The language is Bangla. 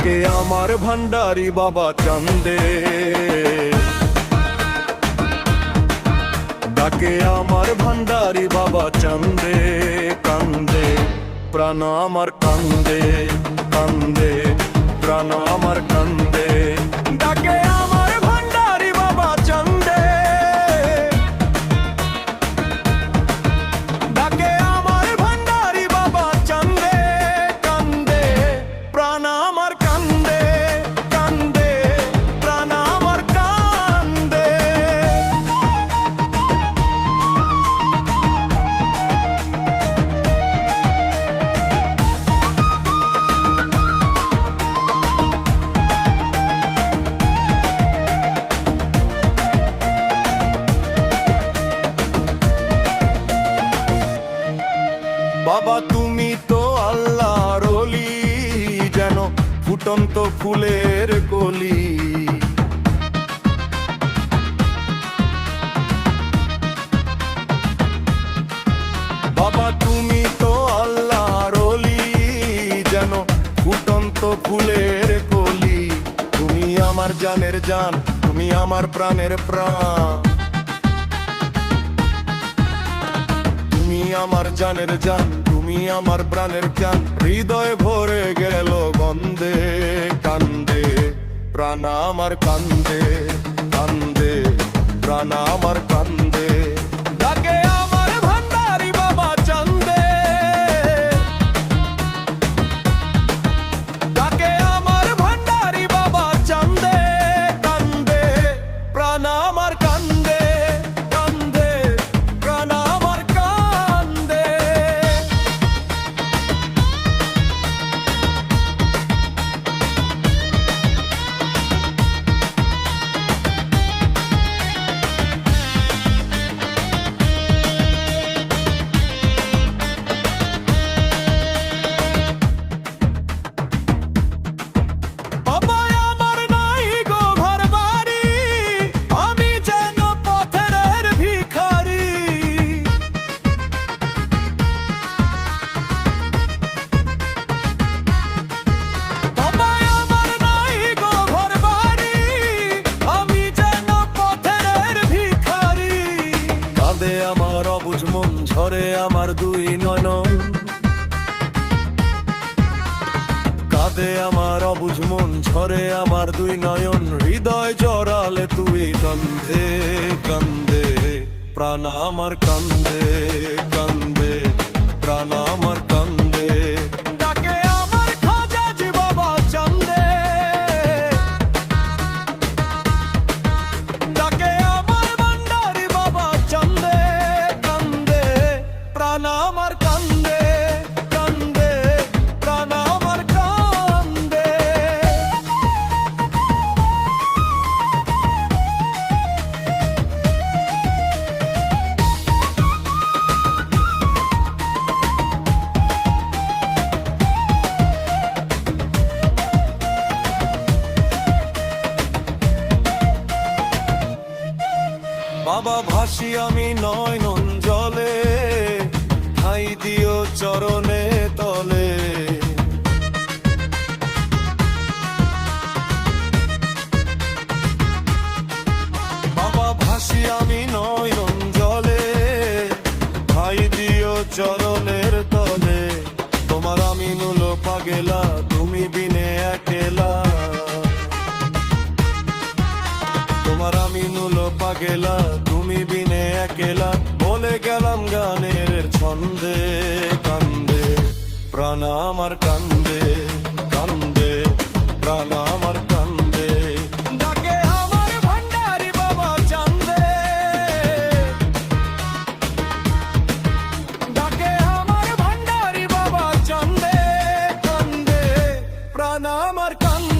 ডাকে আমার ভান্ডারি বাবা চান্দে, ডাকে আমার ভান্ডারি বাবা চান্দে। কান্দে প্রাণ আমার কান্দে, কান্দে প্রাণ আমার কান্দে। ডাকে আমার ভান্ডারি বাবা চান্দে, ডাকে আমার ভান্ডারি বাবা চান্দে। কান্দে প্রাণ আমার কান্দে, কান্দে প্রাণ আমার কান্দে। বাবা তুমি তো আল্লাহর ওলি, যেন ফুটন্ত ফুলের কলি। বাবা তুমি তো আল্লাহর ওলি, যেন ফুটন্ত ফুলের কলি। তুমি আমার জানের জান, তুমি আমার প্রাণের প্রাণ। তুমি আমার জানের জান, তুমি আমার প্রাণের জান। হৃদয় ভরে গেল গন্ধে, কান্দে প্রাণ আমার কান্দে, কান্দে প্রাণ আমার কান্দে। ডাকে আমার ভান্ডারি বাবা চান্দে, ডাকে আমার ভান্ডারি বাবা চান্দে। কান্দে প্রাণ আমার কান্দে, কান্দে প্রাণ আমার কান্দে। বাবা আমার নাই গো ঘর বাড়ি, আমি যেন পথের ভিখারি। বাবা আমার নাই গো ঘর বাড়ি, আমি যেন পথের ভিখারি। কাঁদে আমার অবুঝ মন, ঝরে আমার দুই নয়ন। কাঁদে আমার অবুঝ মন, ঝরে আমার দুই নয়ন। হৃদয় জড়ালে তুই কান্দে, কান্দে প্রাণ আমার কান্দে, কান্দে প্রাণ আমার কান্দে। ডাকে আমার খাজাজি বাবা চান্দে, ডাকে আমার ভান্ডারি বাবা চান্দে। কান্দে প্রাণ আমার কান্দে, কান্দে প্রাণ আমার কান্দে। বাবা ভাসি আমি নয়ন জলে, ঠাই দিও চরণে তলে। বাবা ভাসি আমি নয়ন জলে, ঠাই দিও চরণের তলে। তোমার আমি নুল পাগেলা, তুমি বিনে একেলা। তোমার আমি নুল পাগেলা, তুমি বিনে একেলা। বলে গেলাম গানের ছন্দে, কান্দে প্রাণ আমার কান্দে, কান্দে প্রাণ আমার কান্দে। ডাকে আমার ভান্ডারি বাবা চান্দে, ডাকে আমার ভান্ডারি বাবা চান্দে। কান্দে প্রাণ আমার কান্দে।